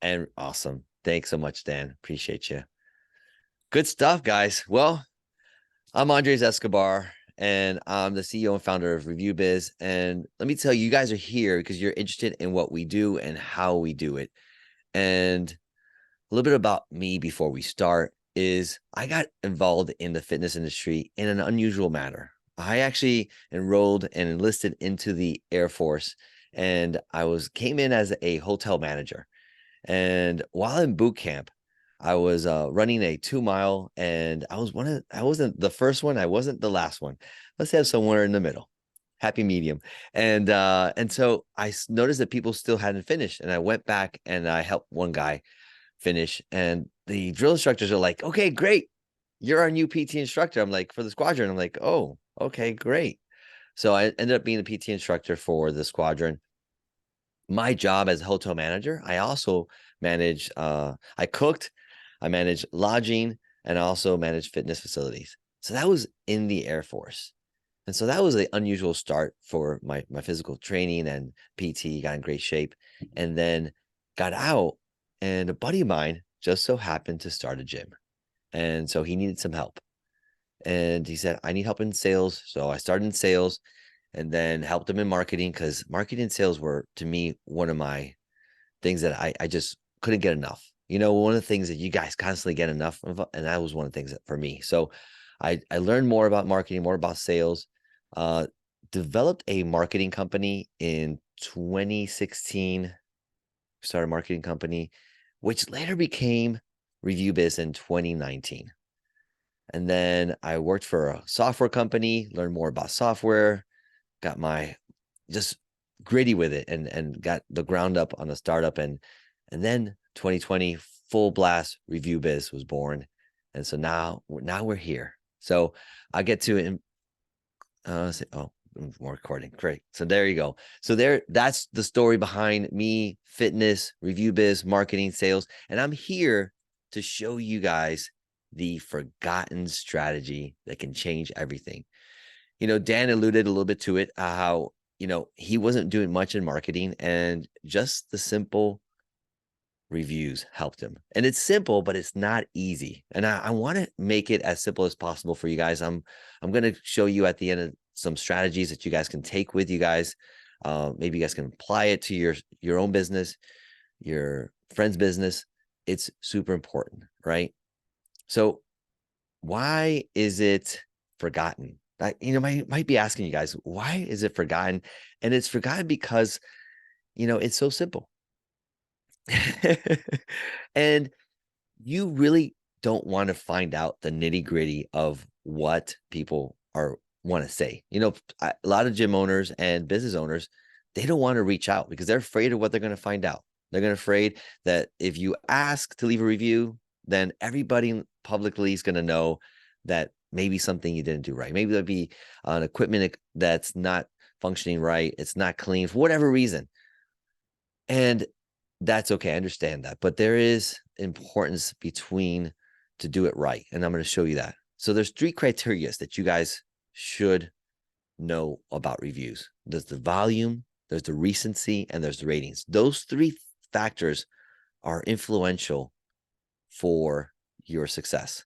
And awesome. Thanks so much, Dan. Appreciate you. Good stuff, guys. Well, I'm Andres Escobar, and I'm the CEO and founder of ReviewBiz. And let me tell you, you guys are here because you're interested in what we do and how we do it. And a little bit about me before we start is I got involved in the fitness industry in an unusual manner. I actually enrolled and enlisted into the Air Force, and came in as a hotel manager. And while in boot camp, I was running a 2 mile, and I wasn't the first one, I wasn't the last one. Let's have somewhere in the middle, happy medium. And so I noticed that people still hadn't finished, and I went back and I helped one guy finish. And the drill instructors are like, "Okay, great, you're our new PT instructor." I'm like, "For the squadron." I'm like, "Oh, okay, great." So I ended up being the PT instructor for the squadron. My job as a hotel manager, I also I cooked, I managed lodging, and I also managed fitness facilities. So that was in the Air Force. And so that was an unusual start for my physical training and PT, got in great shape, and then got out. And a buddy of mine just so happened to start a gym. And so he needed some help. And he said, "I need help in sales." So I started in sales and then helped him in marketing, because marketing and sales were, to me, one of my things that I just couldn't get enough. One of the things that you guys constantly get enough of, and that was one of the things that for me. So I learned more about marketing, more about sales, uh, developed a marketing company in 2016, started a marketing company, which later became ReviewBiz in 2019. And then I worked for a software company, learned more about software, got my just gritty with it, and got the ground up on a startup. And then 2020 full blast ReviewBiz was born. And so now we're here. So I get to say, oh, more recording. Great. So there you go. So that's the story behind me: fitness, ReviewBiz, marketing, sales. And I'm here to show you guys the forgotten strategy that can change everything. Dan alluded a little bit to it, how, he wasn't doing much in marketing, and just the simple reviews helped him. And it's simple, but it's not easy. And I want to make it as simple as possible for you guys. I'm going to show you at the end of some strategies that you guys can take with you guys. Maybe you guys can apply it to your own business, your friend's business. It's super important, right? So why is it forgotten? Might be asking you guys, why is it forgotten? And it's forgotten because, it's so simple. And you really don't want to find out the nitty gritty of what people want to say. A lot of gym owners and business owners, they don't want to reach out because they're afraid of what they're going to find out. They're afraid that if you ask to leave a review, then everybody publicly is going to know that maybe something you didn't do right. Maybe there'll be an equipment that's not functioning right. It's not clean for whatever reason. And that's okay. I understand that. But there is importance between to do it right. And I'm going to show you that. So there's 3 criteria that you guys should know about reviews. There's the volume, there's the recency, and there's the ratings. Those 3 factors are influential for your success.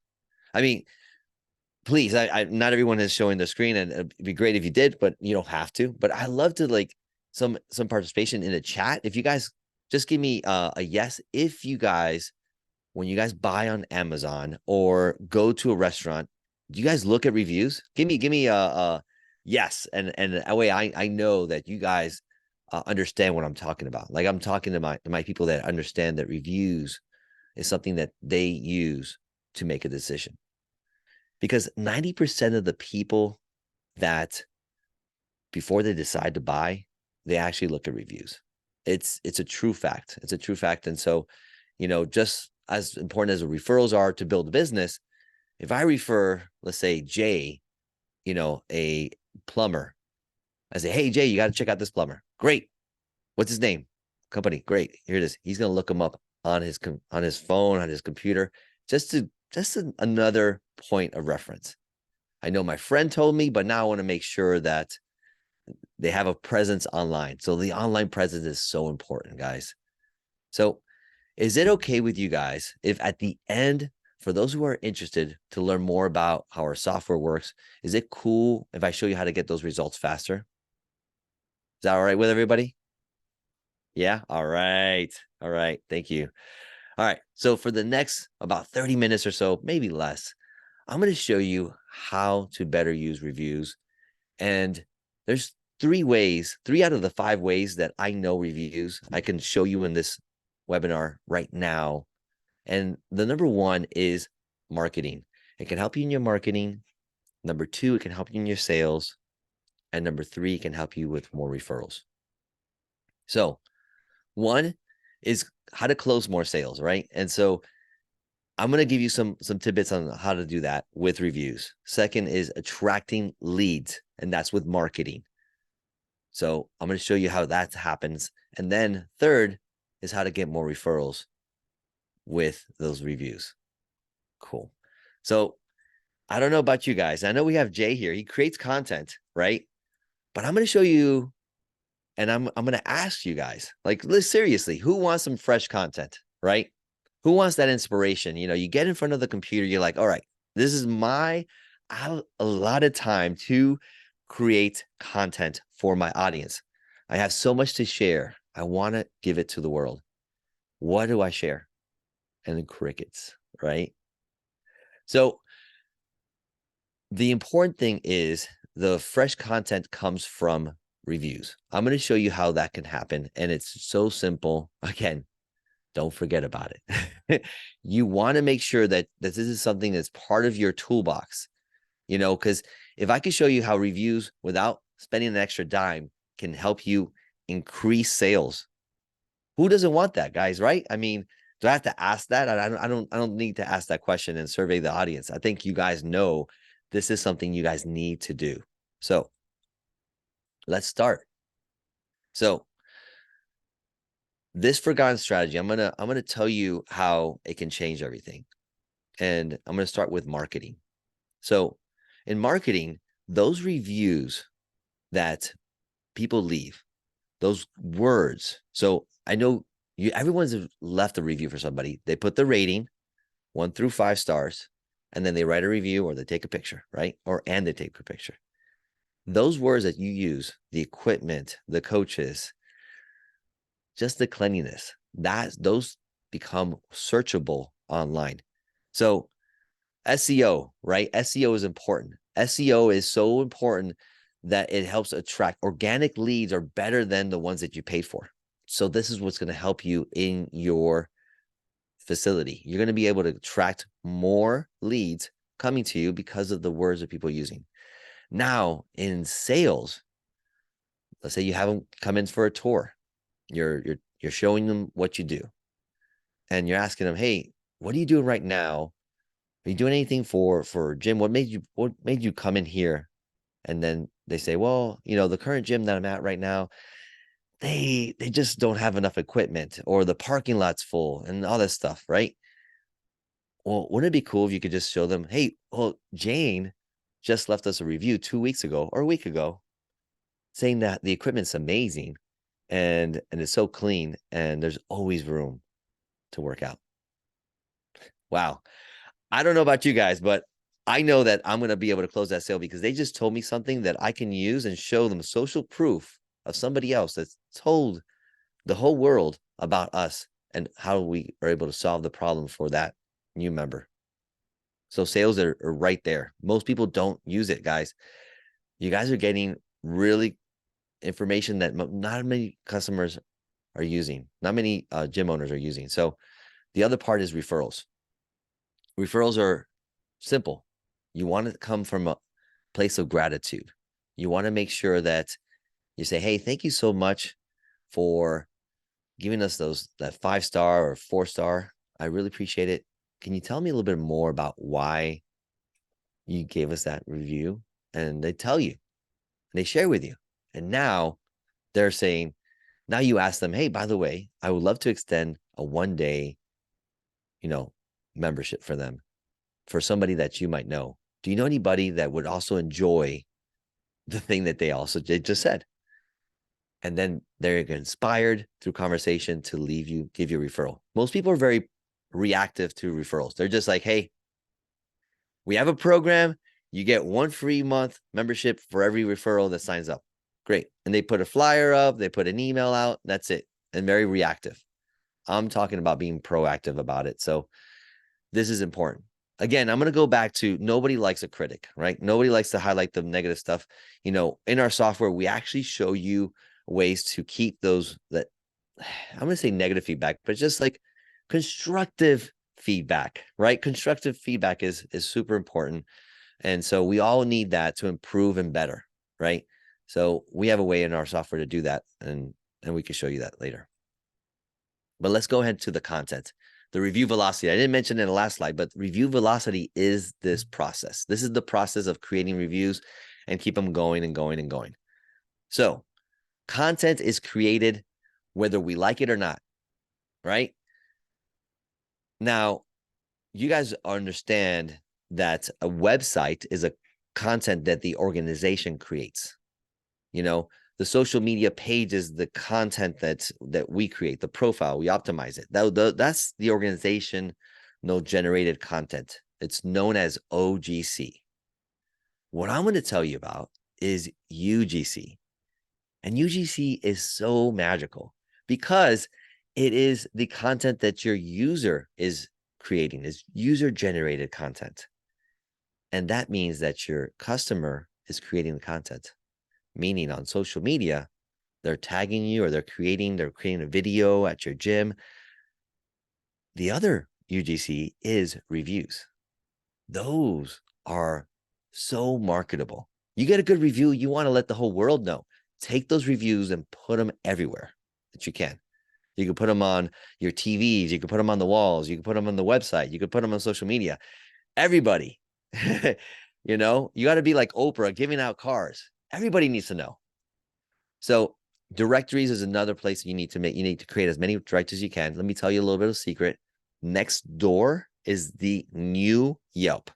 I mean, please, not everyone is showing the screen, and it'd be great if you did, but you don't have to. But I love to some participation in the chat. If you guys just give me a yes, if you guys, when you guys buy on Amazon or go to a restaurant, do you guys look at reviews? Give me a yes, and that way I know that you guys understand what I'm talking about. Like, I'm talking to my people that understand that reviews is something that they use to make a decision. Because 90% of the people that, before they decide to buy, they actually look at reviews. It's a true fact. It's a true fact. And so, just as important as the referrals are to build a business, if I refer, let's say, Jay, a plumber, I say, "Hey, Jay, you got to check out this plumber." Great. What's his name? Company. Great. Here it is. He's going to look him up on his phone, on his computer, just another point of reference. I know my friend told me, but now I want to make sure that they have a presence online. So the online presence is so important, guys. So Is it okay with you guys if at the end, for those who are interested to learn more about how our software works, is it cool if I show you how to get those results faster? Is that all right with everybody? Yeah. All right. All right. Thank you. All right. So for the next about 30 minutes or so, maybe less, I'm going to show you how to better use reviews. And there's 3 out of the 5 ways that I know reviews I can show you in this webinar right now. And the number 1 is marketing. It can help you in your marketing. Number 2, it can help you in your sales. And number 3, it can help you with more referrals. So 1 is how to close more sales, right? And so I'm going to give you some tidbits on how to do that with reviews. Second is attracting leads, and that's with marketing. So I'm going to show you how that happens. And then third is how to get more referrals with those reviews. Cool. So I don't know about you guys. I know we have Jay here. He creates content, right? But I'm going to show you, and I'm going to ask you guys, like, seriously, who wants some fresh content, right? Who wants that inspiration? You know, you get in front of the computer, you're like, all right, this is I have a lot of time to create content for my audience. I have so much to share. I want to give it to the world. What do I share? And then crickets, right? So the important thing is the fresh content comes from reviews. I'm going to show you how that can happen. And it's so simple. Again, don't forget about it. You want to make sure that this is something that's part of your toolbox, you know, because if I could show you how reviews without spending an extra dime can help you increase sales, who doesn't want that, guys, right? I mean, do I have to ask that? I don't need to ask that question and survey the audience. I think you guys know this is something you guys need to do. So let's start. So this forgotten strategy, I'm gonna tell you how it can change everything. And I'm gonna start with marketing. So in marketing, those reviews that people leave, those words. So I know everyone's left a review for somebody. They put the rating 1 through 5 stars, and then they write a review or they take a picture, right? And they take a picture. Those words that you use, the equipment, the coaches, just the cleanliness, those become searchable online. So SEO, right? SEO is important. SEO is so important that it helps attract. Organic leads are better than the ones that you paid for. So this is what's going to help you in your facility. You're going to be able to attract more leads coming to you because of the words that people are using. Now in sales, let's say you have them come in for a tour. You're showing them what you do, and you're asking them, hey, what are you doing right now? Are you doing anything for gym? What made you come in here? And then they say, well, you know, the current gym that I'm at right now, they just don't have enough equipment, or the parking lot's full and all this stuff, right? Well, wouldn't it be cool if you could just show them, hey, well, Jane just left us a review 2 weeks ago or a week ago saying that the equipment's amazing and it's so clean and there's always room to work out. Wow. I don't know about you guys, but I know that I'm going to be able to close that sale because they just told me something that I can use and show them social proof of somebody else that's told the whole world about us and how we are able to solve the problem for that new member. So sales are right there. Most people don't use it, guys. You guys are getting really information that not many customers are using. Not many gym owners are using. So the other part is referrals. Referrals are simple. You want to come from a place of gratitude. You want to make sure that you say, hey, thank you so much for giving us that 5-star or 4-star. I really appreciate it. Can you tell me a little bit more about why you gave us that review? And they tell you, they share with you. And now they're saying, now you ask them, hey, by the way, I would love to extend a 1-day, membership for them, for somebody that you might know. Do you know anybody that would also enjoy the thing that they just said? and then they're inspired through conversation to give you a referral. Most people are very reactive to referrals. They're just like, hey, we have a program. You get 1 free month membership for every referral that signs up. Great. And they put a flyer up, they put an email out. That's it. And very reactive. I'm talking about being proactive about it. So this is important. Again, I'm going to go back to nobody likes a critic, right? Nobody likes to highlight the negative stuff. You know, in our software, we actually show you ways to keep those that I'm going to say negative feedback, but just like constructive feedback, right? Constructive feedback is super important. And so we all need that to improve and better, right? So we have a way in our software to do that, and we can show you that later. But let's go ahead to the content. The review velocity. I didn't mention it in the last slide, but review velocity is this process. This is the process of creating reviews and keep them going and going and going. So content is created whether we like it or not, right? Now, you guys understand that a website is a content that the organization creates. You know, the social media page is the content that we create, the profile, we optimize it. That's the organization generated content. It's known as OGC. What I'm going to tell you about is UGC. And UGC is so magical because it is the content that your user is creating, is user-generated content. And that means that your customer is creating the content. Meaning on social media, they're tagging you or they're creating a video at your gym. The other UGC is reviews. Those are so marketable. You get a good review, you want to let the whole world know. Take those reviews and put them everywhere that you can. You can put them on your TVs. You can put them on the walls. You can put them on the website. You can put them on social media. Everybody, you know, you got to be like Oprah giving out cars. Everybody needs to know. So directories is another place you need to create as many directories as you can. Let me tell you a little bit of a secret. Nextdoor is the new Yelp.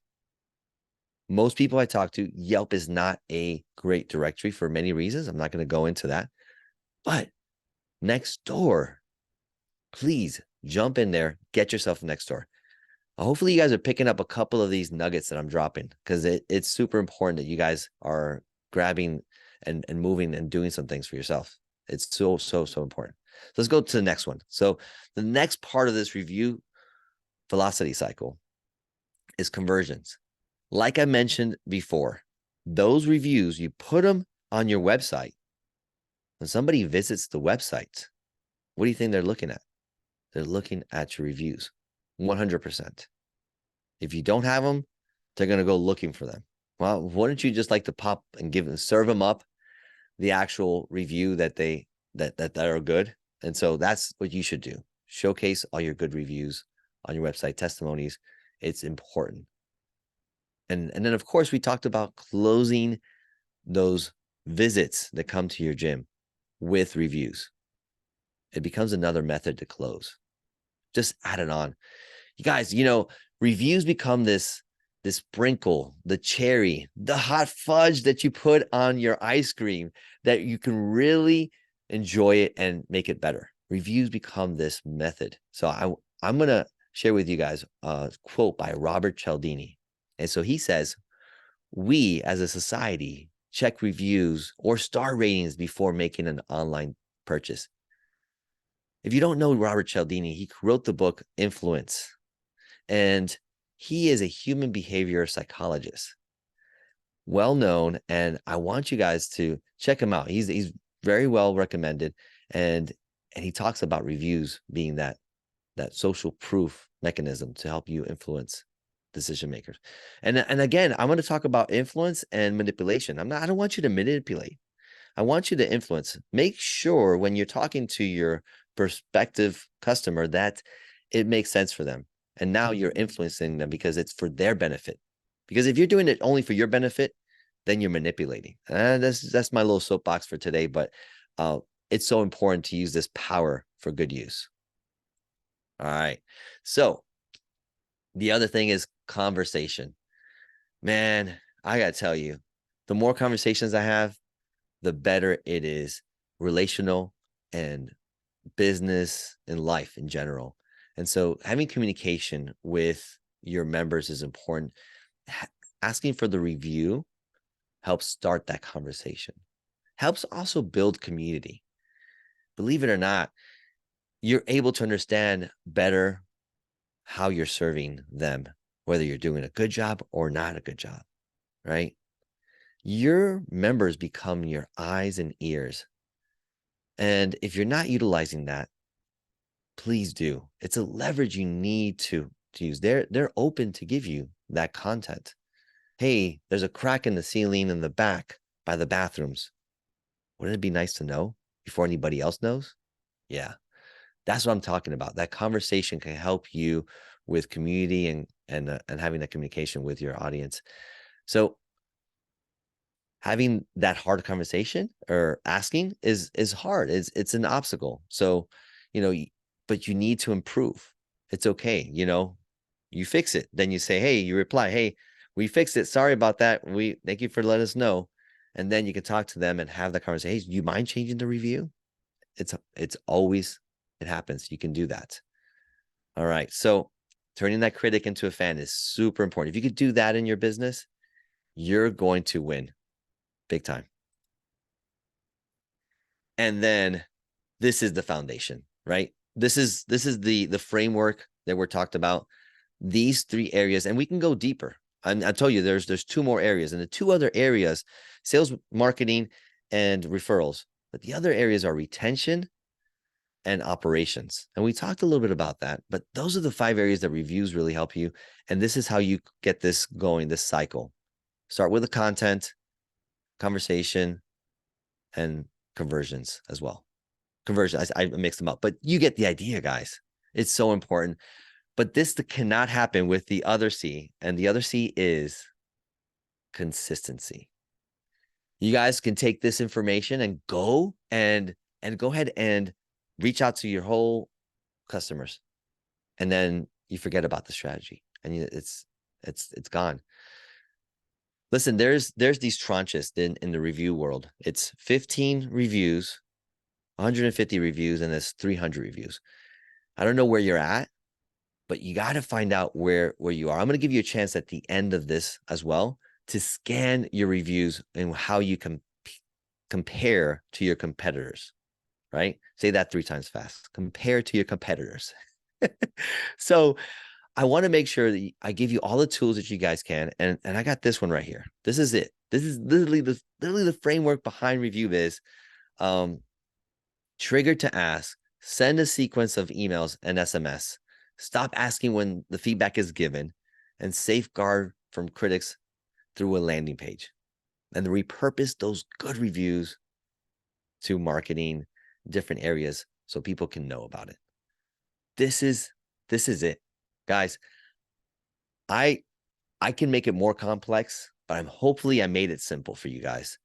Most people I talk to, Yelp is not a great directory for many reasons. I'm not going to go into that. But Nextdoor, please jump in there, get yourself a Nextdoor. Hopefully you guys are picking up a couple of these nuggets that I'm dropping because it's super important that you guys are grabbing and moving and doing some things for yourself. It's so important. So let's go to the next one. So the next part of this review velocity cycle is conversions. Like I mentioned before, those reviews, you put them on your website. When somebody visits the website, what do you think they're looking at? They're looking at your reviews, 100%. If you don't have them, they're going to go looking for them. Well, wouldn't you just like to pop and serve them up the actual review that are good? And so that's what you should do. Showcase all your good reviews on your website, testimonies. It's important. And then, of course, we talked about closing those visits that come to your gym with reviews. It becomes another method to close. Just add it on. You guys, you know, reviews become this sprinkle, the cherry, the hot fudge that you put on your ice cream that you can really enjoy it and make it better. Reviews become this method. So I'm going to share with you guys a quote by Robert Cialdini. And so he says, we as a society check reviews or star ratings before making an online purchase. If you don't know Robert Cialdini, he wrote the book Influence, and he is a human behavior psychologist, well known, and I want you guys to check him out. He's very well recommended, and he talks about reviews being that social proof mechanism to help you influence decision makers. And again, I'm going to talk about influence and manipulation. I don't want you to manipulate. I want you to influence. Make sure when you're talking to your prospective customer that it makes sense for them. And now you're influencing them because it's for their benefit. Because if you're doing it only for your benefit, then you're manipulating. That's my little soapbox for today. But it's so important to use this power for good use. All right. So the other thing is conversation. Man, I got to tell you, the more conversations I have, the better it is relational and business and life in general. And so having communication with your members is important. Asking for the review helps start that conversation, helps also build community. Believe it or not, you're able to understand better how you're serving them, whether you're doing a good job or not a good job, right? Your members become your eyes and ears. And if you're not utilizing that, please do. It's a leverage you need to use. They're open to give you that content. Hey, there's a crack in the ceiling in the back by the bathrooms. Wouldn't it be nice to know before anybody else knows? Yeah, that's what I'm talking about. That conversation can help you with community and having that communication with your audience. So having that hard conversation or asking is hard. It's an obstacle. So, but you need to improve. It's okay. You fix it. Then you say, hey, you reply, hey, we fixed it. Sorry about that. Thank you for letting us know. And then you can talk to them and have the conversation. Hey, do you mind changing the review? It's always, it happens. You can do that. All right. So turning that critic into a fan is super important. If you could do that in your business, you're going to win big time. And then this is the foundation, right? This is the framework that we're talked about. These 3 areas, and we can go deeper. I told you there's 2 more areas, and the 2 other areas, sales, marketing, and referrals. But the other areas are retention and operations. And we talked a little bit about that, but those are the 5 areas that reviews really help you. And this is how you get this going, this cycle. Start with the content, conversation, and conversions as well. Conversion, I mixed them up, but you get the idea, guys. It's so important. But this cannot happen with the other C, and the other C is consistency. You guys can take this information and go ahead and reach out to your whole customers, and then you forget about the strategy, and it's gone. Listen, there's these tranches in the review world. It's 15 reviews, 150 reviews, and there's 300 reviews. I don't know where you're at, but you got to find out where you are. I'm going to give you a chance at the end of this as well to scan your reviews and how you can compare to your competitors, right? Say that 3 times fast. Compare to your competitors. So I want to make sure that I give you all the tools that you guys can. And I got this one right here. This is it. This is literally the framework behind ReviewBiz. Trigger to ask, send a sequence of emails and SMS. Stop asking when the feedback is given, and safeguard from critics through a landing page. And repurpose those good reviews to marketing, different areas, so people can know about it. This is it, guys. I can make it more complex, but hopefully I made it simple for you guys.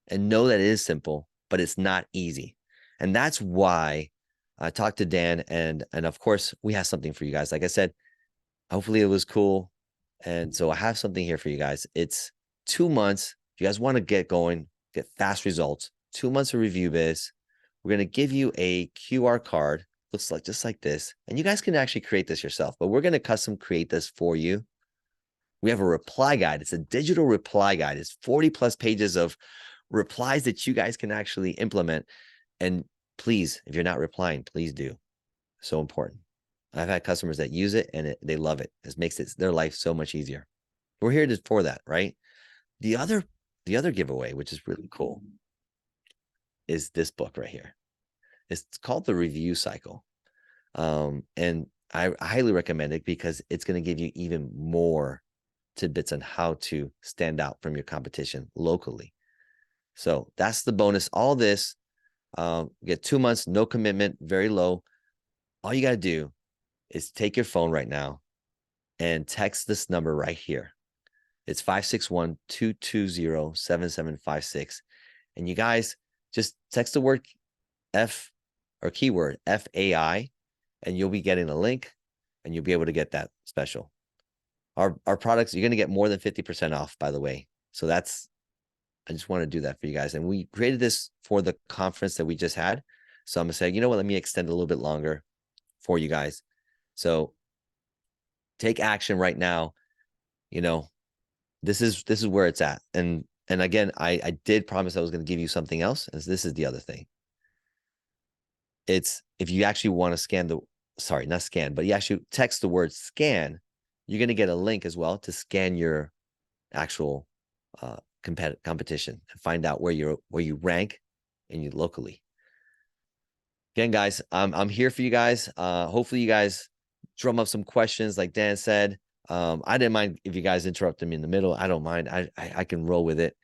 And know that it is simple, but it's not easy. And that's why I talked to Dan, and of course we have something for you guys. Like I said, hopefully it was cool. And so I have something here for you guys. It's 2 months. If you guys want to get going, get fast results, 2 months of ReviewBiz. We're going to give you a QR card. Looks like just like this. And you guys can actually create this yourself, but we're going to custom create this for you. We have a reply guide. It's a digital reply guide. It's 40+ pages of replies that you guys can actually implement. And please, if you're not replying, please do. So important. I've had customers that use it and they love it. It makes their life so much easier. We're here for that, right? The other giveaway, which is really cool, is this book right here. It's called The Review Cycle. And I highly recommend it because it's going to give you even more tidbits on how to stand out from your competition locally. So that's the bonus. All this, get 2 months, no commitment, very low. All you got to do is take your phone right now and text this number right here. It's 561-220-7756. And you guys just text the word F or keyword FAI, and you'll be getting a link and you'll be able to get that special. Our products, you're going to get more than 50% off, by the way. So that's I just want to do that for you guys. And we created this for the conference that we just had. So I'm gonna say, you know what, let me extend a little bit longer for you guys. So take action right now. You know, this is where it's at. And again, I did promise I was going to give you something else. And this is the other thing. It's if you actually want to scan the, sorry, not scan, but you actually text the word scan, you're going to get a link as well to scan your actual competition and find out where you rank and you locally. Again, guys, I'm here for you guys. Hopefully you guys drum up some questions like Dan said. I didn't mind if you guys interrupted me in the middle. I don't mind. I can roll with it.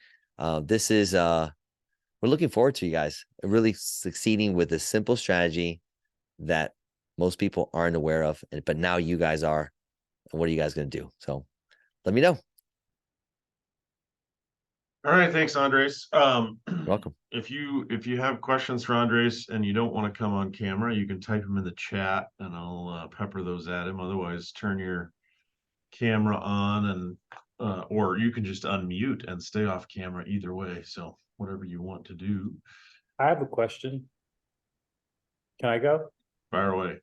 This is we're looking forward to you guys really succeeding with this simple strategy that most people aren't aware of, but now you guys are. And what are you guys going to do? So let me know. All right, thanks, Andres. You're welcome. If you have questions for Andres and you don't want to come on camera, you can type them in the chat and I'll pepper those at him. Otherwise, turn your camera on and or you can just unmute and stay off camera either way. So whatever you want to do. I have a question. Can I go? Fire away.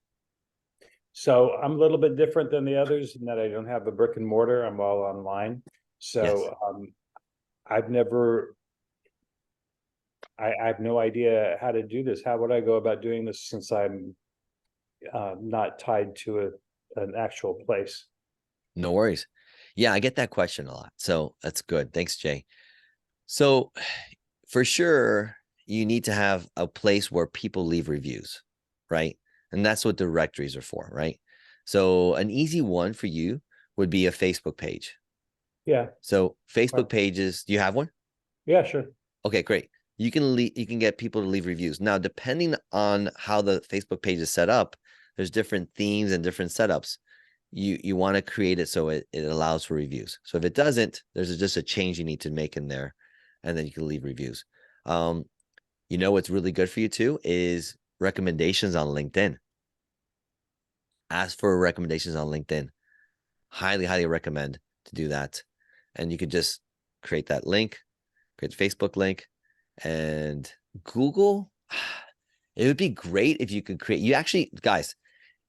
So I'm a little bit different than the others in that I don't have a brick and mortar. I'm all online. So Yes. I have no idea how to do this. How would I go about doing this since I'm not tied to an actual place? No worries. Yeah, I get that question a lot. So that's good. Thanks, Jay. So for sure, you need to have a place where people leave reviews, right? And that's what directories are for, right? So an easy one for you would be a Facebook page. Yeah. So Facebook pages, do you have one? Yeah, sure. Okay, great. You can get people to leave reviews. Now, depending on how the Facebook page is set up, there's different themes and different setups. You want to create it so it allows for reviews. So if it doesn't, there's just a change you need to make in there, and then you can leave reviews. You know what's really good for you too is recommendations on LinkedIn. Ask for recommendations on LinkedIn. Highly, highly recommend to do that. And you could just create that link, create the Facebook link, and Google. It would be great if you could create, you actually, guys,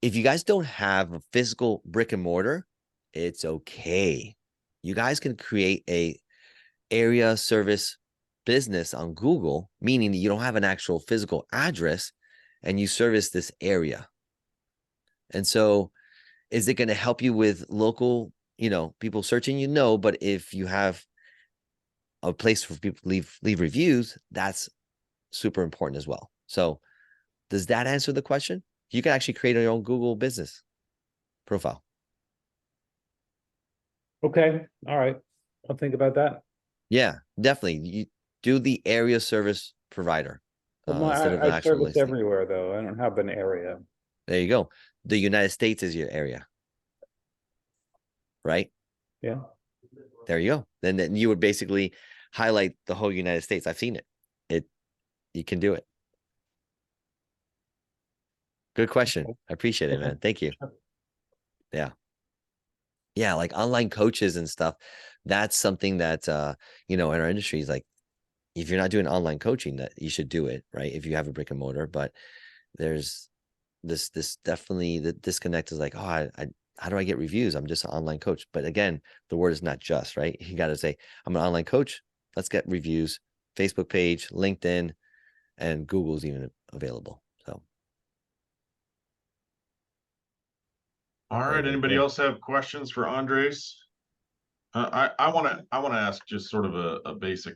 if you guys don't have a physical brick and mortar, it's okay. You guys can create a area service business on Google, meaning that you don't have an actual physical address and you service this area. And so is it going to help you with local, people searching? No, but if you have a place for people to leave reviews, that's super important as well. So does that answer the question? You can actually create your own Google business profile. Okay. All right. I'll think about that. Yeah, definitely. You do the area service provider instead of an I actual service listing. everywhere though. I don't have an area. There you go. The United States is your area, right? Yeah. There you go. Then you would basically highlight the whole United States. I've seen it. You can do it. Good question. Okay. I appreciate it, Okay. man. Thank you. Sure. Yeah. Yeah, like online coaches and stuff. That's something that in our industry is like, if you're not doing online coaching, that you should do it, right? If you have a brick and mortar, but there's this definitely the disconnect is like, oh, how do I get reviews? I'm just an online coach. But again, the word is not just, right? You got to say, I'm an online coach. Let's get reviews, Facebook page, LinkedIn, and Google's even available. So. All right. Anybody else have questions for Andres? I want to ask just sort of a basic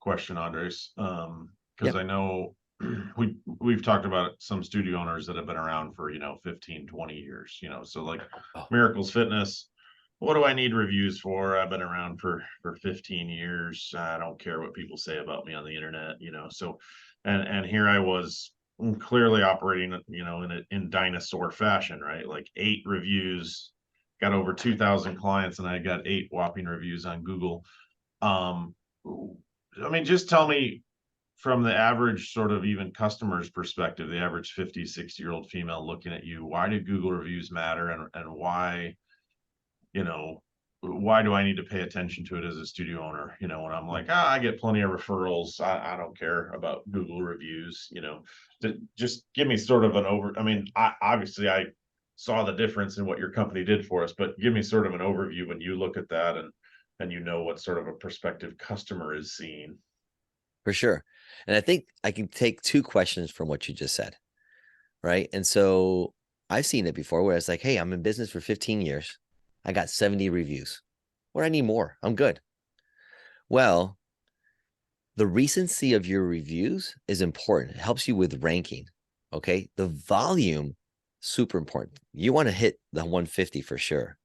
question, Andres, because I know we've talked about some studio owners that have been around for 15, 20 years, so like Miracles Fitness. What do I need reviews for? I've been around for 15 years. I don't care what people say about me on the internet, so and here I was clearly operating in dinosaur fashion, right? Like 8 reviews, got over 2,000 clients, and I got 8 whopping reviews on Google. I mean, just tell me from the average sort of even customer's perspective, the average 50, 60-year-old female looking at you, why do Google reviews matter, and why, why do I need to pay attention to it as a studio owner? You know, when I'm like, I get plenty of referrals. I don't care about Google reviews, you know, just give me sort of an I mean, obviously I saw the difference in what your company did for us, but give me sort of an overview when you look at that and you know what sort of a prospective customer is seeing. For sure. And I think I can take two questions from what you just said. Right. And so I've seen it before where it's like, hey, I'm in business for 15 years. I got 70 reviews. What do I need more? I'm good. Well, the recency of your reviews is important. It helps you with ranking. Okay. The volume, super important. You want to hit the 150 for sure.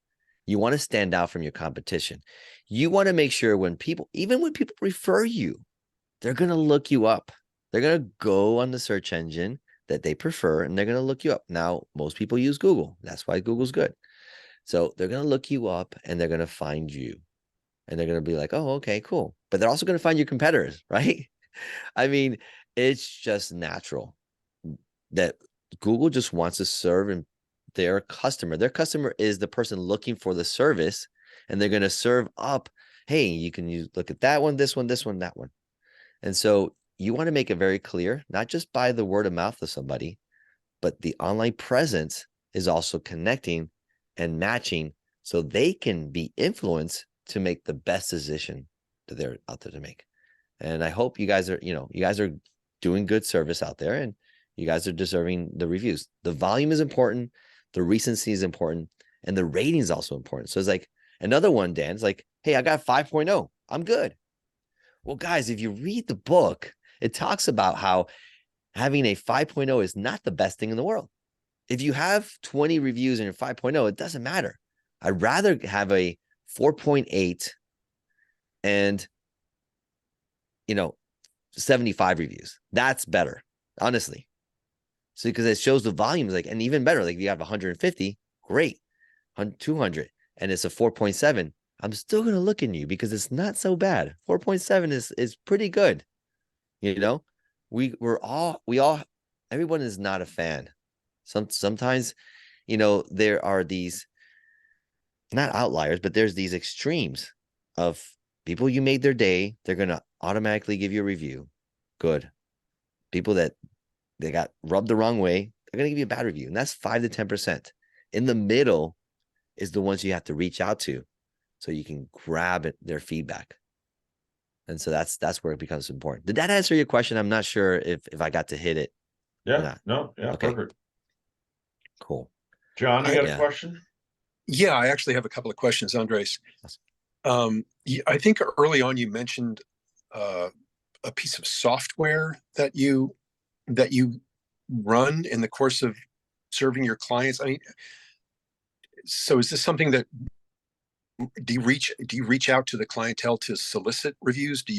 You want to stand out from your competition. You want to make sure even when people refer you, they're going to look you up. They're going to go on the search engine that they prefer, and they're going to look you up. Now, most people use Google. That's why Google's good. So they're going to look you up and they're going to find you. And they're going to be like, oh, okay, cool. But they're also going to find your competitors, right? I mean, it's just natural that Google just wants to serve their customer. Their customer is the person looking for the service, and they're going to serve up, hey, you can look at that one, this one, that one. And so you want to make it very clear, not just by the word of mouth of somebody, but the online presence is also connecting and matching so they can be influenced to make the best decision that they're out there to make. And I hope you guys are doing good service out there, and you guys are deserving the reviews. The volume is important. The recency is important, and the rating is also important. So it's like another one, Dan, it's like, hey, I got 5.0. I'm good. Well, guys, if you read the book, it talks about how having a 5.0 is not the best thing in the world. If you have 20 reviews and you're 5.0, it doesn't matter. I'd rather have a 4.8 and, 75 reviews. That's better, honestly. So because it shows the volume is like, and even better, like if you have 150, great, 200, and it's a 4.7. I'm still going to look at you because it's not so bad. 4.7 is pretty good. Everyone is not a fan. Sometimes, there are these, not outliers, but there's these extremes of people you made their day. They're going to automatically give you a review. Good. People that they got rubbed the wrong way, they're going to give you a bad review. And that's 5 to 10%. In the middle is the ones you have to reach out to so you can grab their feedback. And so that's where it becomes important. Did that answer your question? I'm not sure if I got to hit it. Yeah. No. Yeah. Okay. Perfect. Cool. John, you got a question? Yeah, I actually have a couple of questions, Andres. I think early on you mentioned a piece of software that you run in the course of serving your clients. I mean, so is this something that do you reach out to the clientele to solicit reviews? Do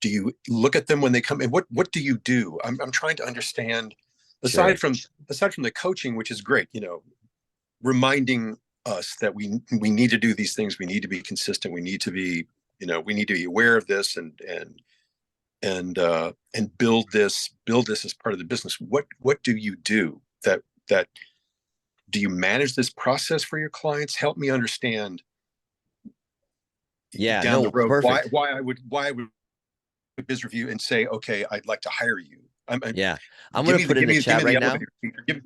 you look at them when they come in? What do you do? I'm trying to understand, aside from the coaching, which is great, reminding us that we need to do these things, we need to be consistent, we need to be aware of this and build this as part of the business. What do you do that do you manage this process for your clients? Help me understand down the road perfect. why I would biz review and say, okay, I'd like to hire you. I'm going to put in the chat right now. I'm going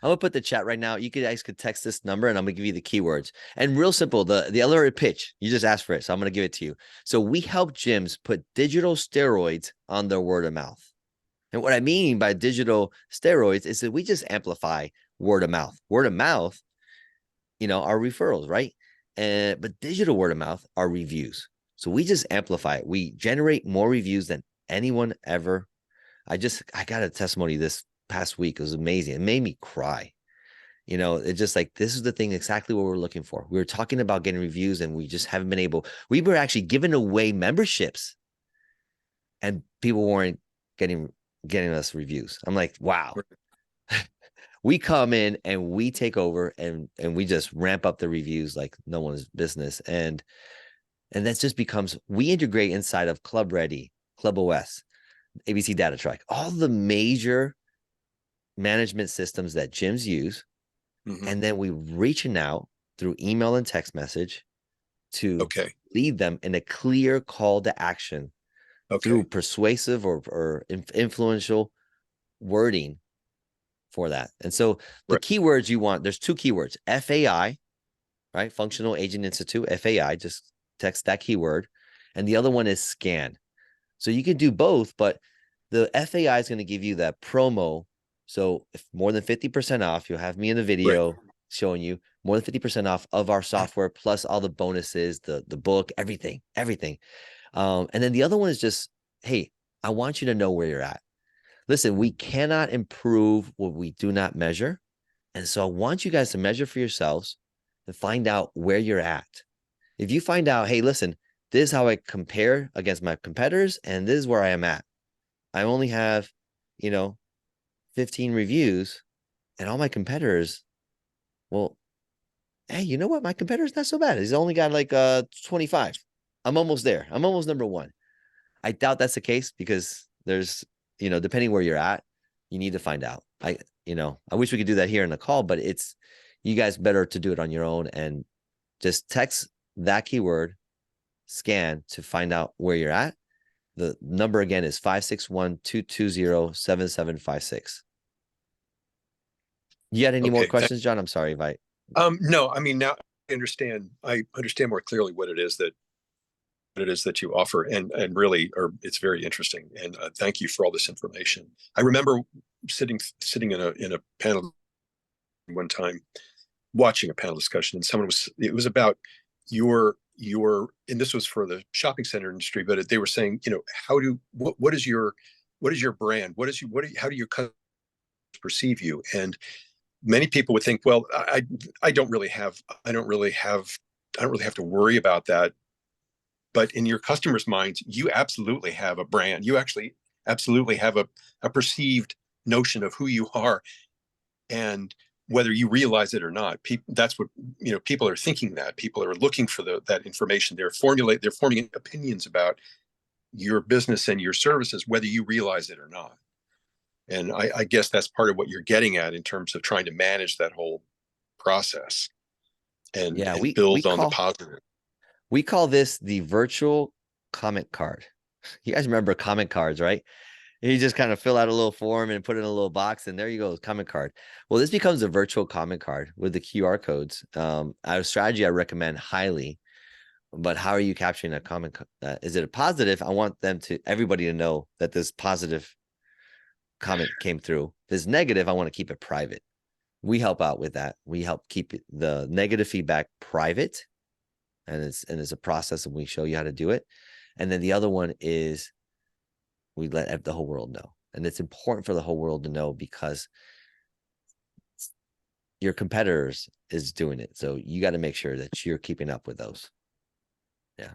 to put the chat right now. You guys could text this number and I'm going to give you the keywords. And real simple, the elevator pitch, you just asked for it. So I'm going to give it to you. So we help gyms put digital steroids on their word of mouth. And what I mean by digital steroids is that we just amplify word of mouth. Word of mouth, are referrals, right? But digital word of mouth are reviews. So we just amplify it. We generate more reviews than anyone ever. I got a testimony this past week. It was amazing. It made me cry. It's just like, this is the thing, exactly what we're looking for. We were talking about getting reviews and we just haven't been able. We were actually giving away memberships and people weren't getting us reviews. I'm like, wow. We come in and we take over and we just ramp up the reviews like no one's business. And that just becomes, we integrate inside of Club Ready, Club OS, ABC Data Track, all the major management systems that gyms use. Mm-hmm. And then we reaching out through email and text message to Okay. lead them in a clear call to action through persuasive or influential wording for that. And so the Right. keywords you want, there's two keywords, FAI, right? Functional Agent Institute, FAI, just text that keyword. And the other one is scan. So you can do both, but the FAI is going to give you that promo. So if more than 50% off, you'll have me in the video showing you more than 50% off of our software, plus all the bonuses, the book, everything. And then the other one is just, hey, I want you to know where you're at. Listen, we cannot improve what we do not measure. And so I want you guys to measure for yourselves and find out where you're at. If you find out, hey, listen, this is how I compare against my competitors, and this is where I am at. I only have, 15 reviews, and all my competitors, well, hey, you know what? My competitor's not so bad. He's only got like 25. I'm almost there. I'm almost number one. I doubt that's the case because there's, depending where you're at, you need to find out. I wish we could do that here in the call, but it's you guys better to do it on your own and just text that keyword, scan to find out where you're at. The number again is 561-220-7756. You had any more questions, John? I'm sorry if I. No, I mean, now I understand more clearly what it is that you offer, and really, it's very interesting. And thank you for all this information. I remember sitting in a panel one time, watching a panel discussion, and it was about your, and this was for the shopping center industry, but they were saying, what is your brand? How do your customers perceive you? And many people would think, well, I don't really have to worry about that. But in your customers' minds, you absolutely have a brand. You actually absolutely have a perceived notion of who you are. And whether you realize it or not, that's what, people are thinking, that people are looking for that information. They're forming opinions about your business and your services, whether you realize it or not. And I guess that's part of what you're getting at in terms of trying to manage that whole process and build on the positive. We call this the virtual comment card. You guys remember comment cards, right? You just kind of fill out a little form and put it in a little box, and there you go, comment card. Well, this becomes a virtual comment card with the QR codes. A strategy I recommend highly. But how are you capturing that comment? Is it a positive? I want everybody to know that this positive comment came through. If it's negative, I want to keep it private. We help out with that. We help keep the negative feedback private. And it's a process, and we show you how to do it. And then the other one is we let the whole world know. And it's important for the whole world to know because your competitors is doing it. So you got to make sure that you're keeping up with those. Yeah.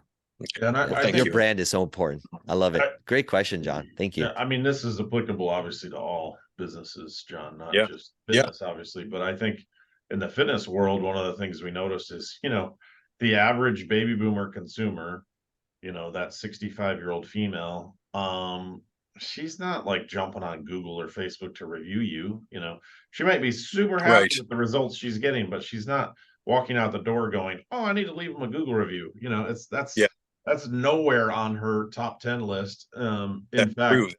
And I think your brand is so important. I love it. Great question, John. Thank you. Yeah, I mean, this is applicable obviously to all businesses, John, not just fitness, obviously. But I think in the fitness world, one of the things we noticed is, the average baby boomer consumer, that 65-year-old female, she's not like jumping on Google or Facebook to review you. She might be super happy with the results she's getting, but she's not walking out the door going, oh, I need to leave them a Google review. That's nowhere on her top 10 list. In fact,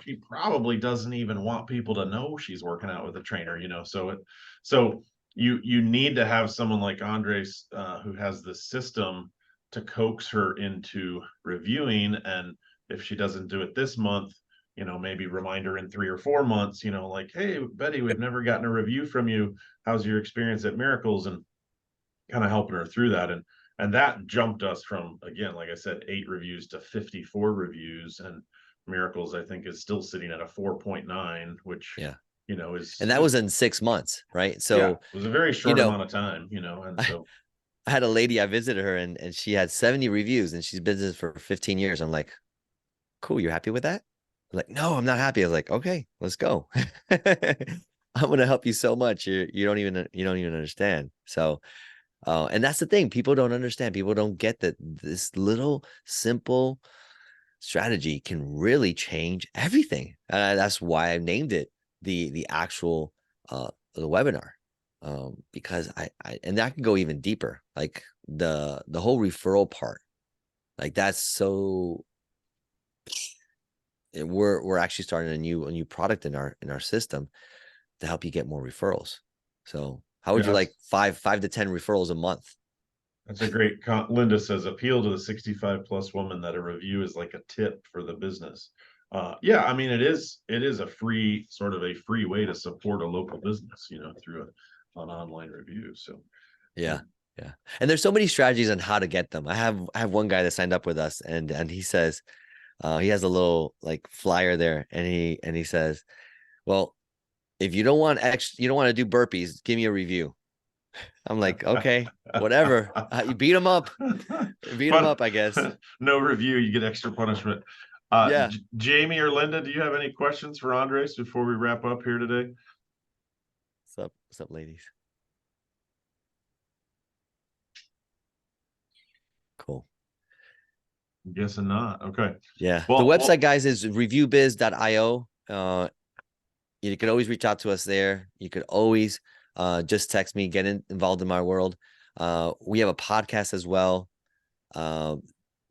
she probably doesn't even want people to know she's working out with a trainer, so you need to have someone like Andres who has the system to coax her into reviewing. And if she doesn't do it this month, maybe remind her in 3 or 4 months, like, hey, Betty, we've never gotten a review from you. How's your experience at Miracles? And kind of helping her through that. And that jumped us from, again, like I said, 8 reviews to 54 reviews. And Miracles, I think, is still sitting at a 4.9, which is, and that was in 6 months, right? So it was a very short amount of time, and so I had a lady, I visited her, and she had 70 reviews, and she's been in business for 15 years. I'm like, cool, you're happy with that? I'm like, no, I'm not happy. I was like, okay, let's go. I'm going to help you so much. You don't even understand. So, and that's the thing. People don't understand. People don't get that this little simple strategy can really change everything. That's why I named it the actual the webinar. because and that can go even deeper, like the whole referral part, like that's so. We're actually starting a new product in our system to help you get more referrals. So how would you like 5 to 10 referrals a month? That's a great Linda says, appeal to the 65+ woman that a review is like a tip for the business. Yeah, I mean, it is a free way to support a local business, through an online review. So yeah. And there's so many strategies on how to get them. I have one guy that signed up with us, and he says, he has a little like flyer there, and he says, well, if you don't want you don't want to do burpees, give me a review. I'm like, okay, whatever. You beat them up. Beat them up, I guess. No review, you get extra punishment. Yeah. Jamie or Linda, do you have any questions for Andres before we wrap up here today? What's up, ladies? Cool. I'm guessing not. Okay. Yeah. Well, the website, guys, is reviewbiz.io. You could always reach out to us there. You could always just text me, get involved in my world. We have a podcast as well.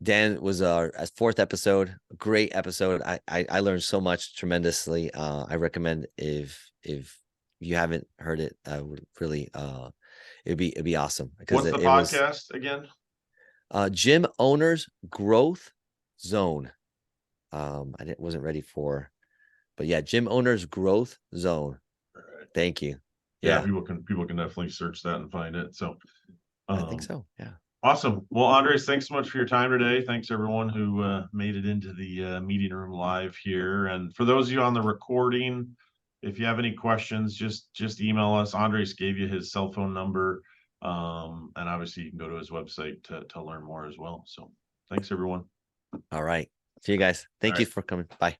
Dan was our 4th episode, great episode. I learned so much tremendously. I recommend if you haven't heard it, I would really it'd be awesome. What's the podcast again? Gym Owners Growth Zone. Wasn't ready for, but yeah, Gym Owners Growth Zone. Right. Thank you. Yeah, people can definitely search that and find it. So I think so. Yeah. Awesome. Well, Andres, thanks so much for your time today. Thanks everyone who made it into the meeting room live here. And for those of you on the recording, if you have any questions, just email us. Andres gave you his cell phone number. And obviously you can go to his website to learn more as well. So thanks everyone. All right. See you guys. Thank you for coming. Bye.